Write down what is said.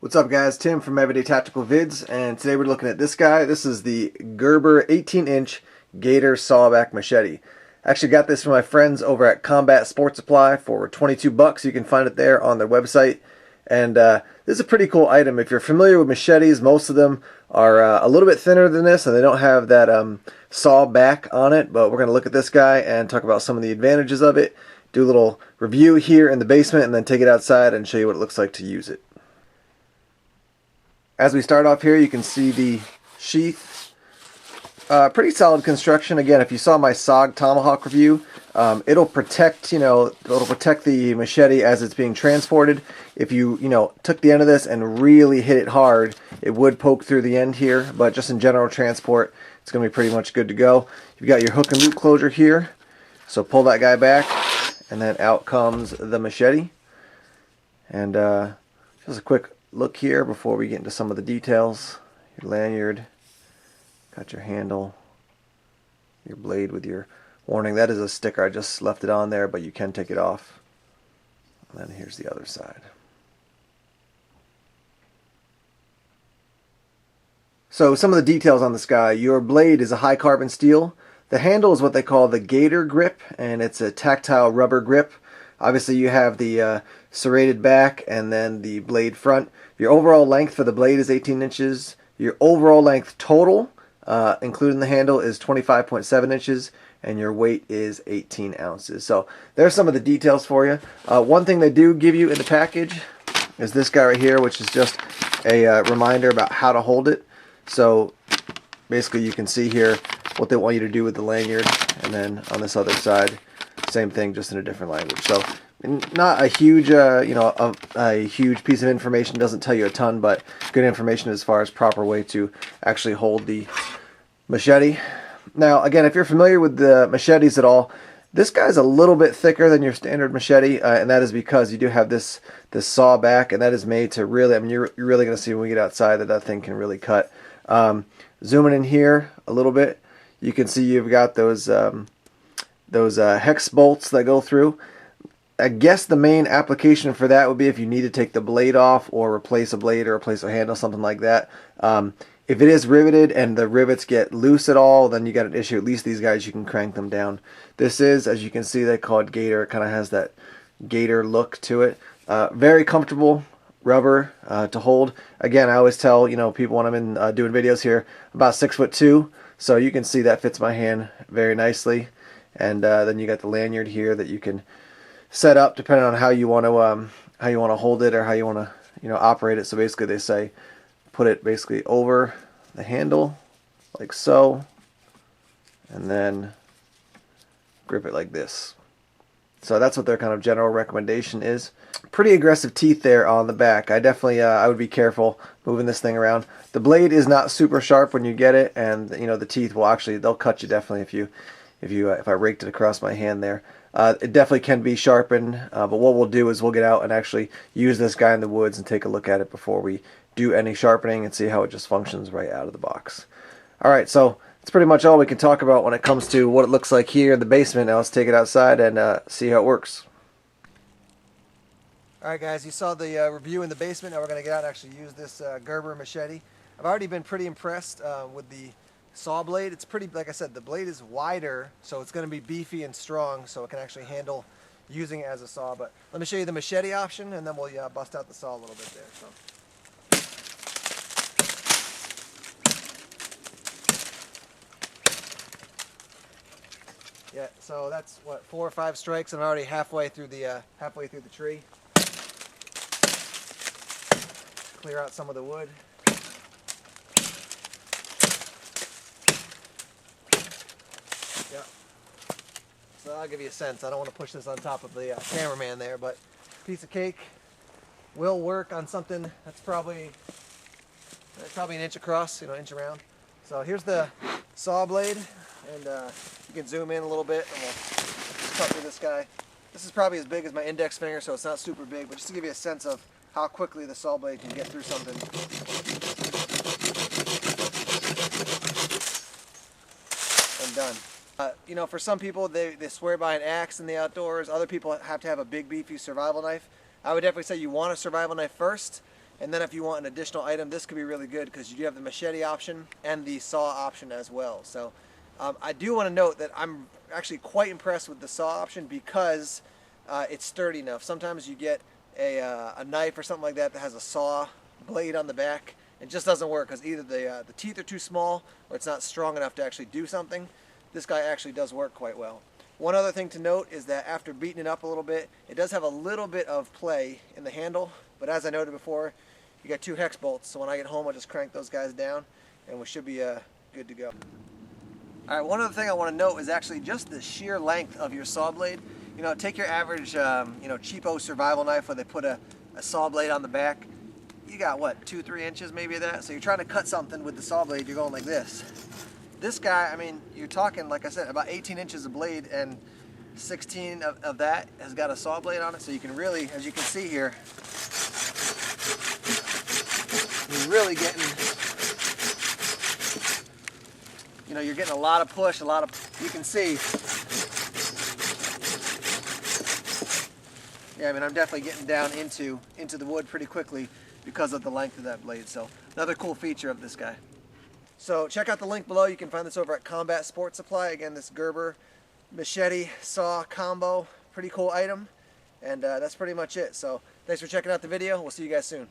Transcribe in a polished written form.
What's up guys, Tim from Everyday Tactical Vids, and today we're looking at this guy. This is the Gerber 18-inch Gator sawback machete. I actually got this from my friends over at Combat Sports Supply for 22 bucks. You can find it there on their website. And this is a pretty cool item. If you're familiar with machetes, most of them are a little bit thinner than this, and they don't have that saw back on it. But we're going to look at this guy and talk about some of the advantages of it, do a little review here in the basement, and then take it outside and show you what it looks like to use it. As we start off here, you can see the sheath. Pretty solid construction. Again, if you saw my SOG Tomahawk review, it'll protect, it'll protect the machete as it's being transported. If you, took the end of this and really hit it hard, it would poke through the end here, but just in general transport, it's going to be pretty much good to go. You've got your hook and loop closure here, so pull that guy back, and then out comes the machete. And just a quick look here before we get into some of the details. Your lanyard, got your handle, your blade with your warning. That is a sticker. I just left it on there, but you can take it off. And then here's the other side. So some of the details on this guy. Your blade is a high carbon steel. The handle is what they call the Gator grip, and it's a tactile rubber grip. Obviously you have the serrated back and then the blade front. Your overall length for the blade is 18 inches. Your overall length total, including the handle, is 25.7 inches, and your weight is 18 ounces. So there's some of the details for you. One thing they do give you in the package is this guy right here, which is just a reminder about how to hold it. So basically you can see here what they want you to do with the lanyard, and then on this other side, same thing, just in a different language. So not a huge, a huge piece of information. Doesn't tell you a ton, but good information as far as proper way to actually hold the machete. Now, again, if you're familiar with the machetes at all, this guy's a little bit thicker than your standard machete, and that is because you do have this saw back, and that is made to really, you're really going to see when we get outside that thing can really cut. Zooming in here a little bit, you can see you've got those hex bolts that go through. I guess the main application for that would be if you need to take the blade off or replace a blade or replace a handle, something like that. If it is riveted and the rivets get loose at all, then you got an issue. At least these guys, you can crank them down. This is, as you can see, they call it Gator. It kind of has that Gator look to it. Very comfortable rubber to hold. Again, I always tell people when I'm in doing videos here, about 6'2", so you can see that fits my hand very nicely. And then you got the lanyard here that you can set up depending on how you want to hold it or how you want to operate it. So basically they say put it basically over the handle like so, and then grip it like this. So that's what their kind of general recommendation is. Pretty aggressive teeth there on the back. I definitely I would be careful moving this thing around. The blade is not super sharp when you get it, and the teeth will actually, they'll cut you definitely if I raked it across my hand there. It definitely can be sharpened, but what we'll do is we'll get out and actually use this guy in the woods and take a look at it before we do any sharpening and see how it just functions right out of the box. Alright, so that's pretty much all we can talk about when it comes to what it looks like here in the basement. Now let's take it outside and see how it works. Alright guys, you saw the review in the basement. Now we're going to get out and actually use this Gerber machete. I've already been pretty impressed with the saw blade. It's pretty, like I said, the blade is wider, so it's going to be beefy and strong, so it can actually handle using it as a saw. But let me show you the machete option, and then we'll bust out the saw a little bit there. So. Yeah, so that's what, 4 or 5 strikes, and I'm already halfway through the tree. Clear out some of the wood. Yeah. So I'll give you a sense. I don't want to push this on top of the cameraman there, but piece of cake will work on something that's probably an inch across, inch around. So here's the saw blade, and you can zoom in a little bit, and we'll just cut through this guy. This is probably as big as my index finger, so it's not super big, but just to give you a sense of how quickly the saw blade can get through something. And done. For some people, they swear by an axe in the outdoors. Other people have to have a big, beefy survival knife. I would definitely say you want a survival knife first. And then if you want an additional item, this could be really good because you do have the machete option and the saw option as well. So I do want to note that I'm actually quite impressed with the saw option because it's sturdy enough. Sometimes you get a knife or something like that that has a saw blade on the back. It just doesn't work because either the teeth are too small or it's not strong enough to actually do something. This guy actually does work quite well. One other thing to note is that after beating it up a little bit, it does have a little bit of play in the handle, but as I noted before, you got 2 hex bolts, so when I get home I'll just crank those guys down and we should be good to go. Alright, one other thing I want to note is actually just the sheer length of your saw blade. You know, take your average cheapo survival knife where they put a saw blade on the back. You got what, 2-3 inches maybe of that? So you're trying to cut something with the saw blade, you're going like this. This guy, I mean, you're talking, like I said, about 18 inches of blade, and 16 of that has got a saw blade on it, so you can really, as you can see here, you're really getting, you're getting a lot of push, you can see. Yeah, I mean, I'm definitely getting down into the wood pretty quickly because of the length of that blade. So another cool feature of this guy. So check out the link below. You can find this over at Combat Sports Supply. Again, this Gerber machete saw combo, pretty cool item. And that's pretty much it. So thanks for checking out the video. We'll see you guys soon.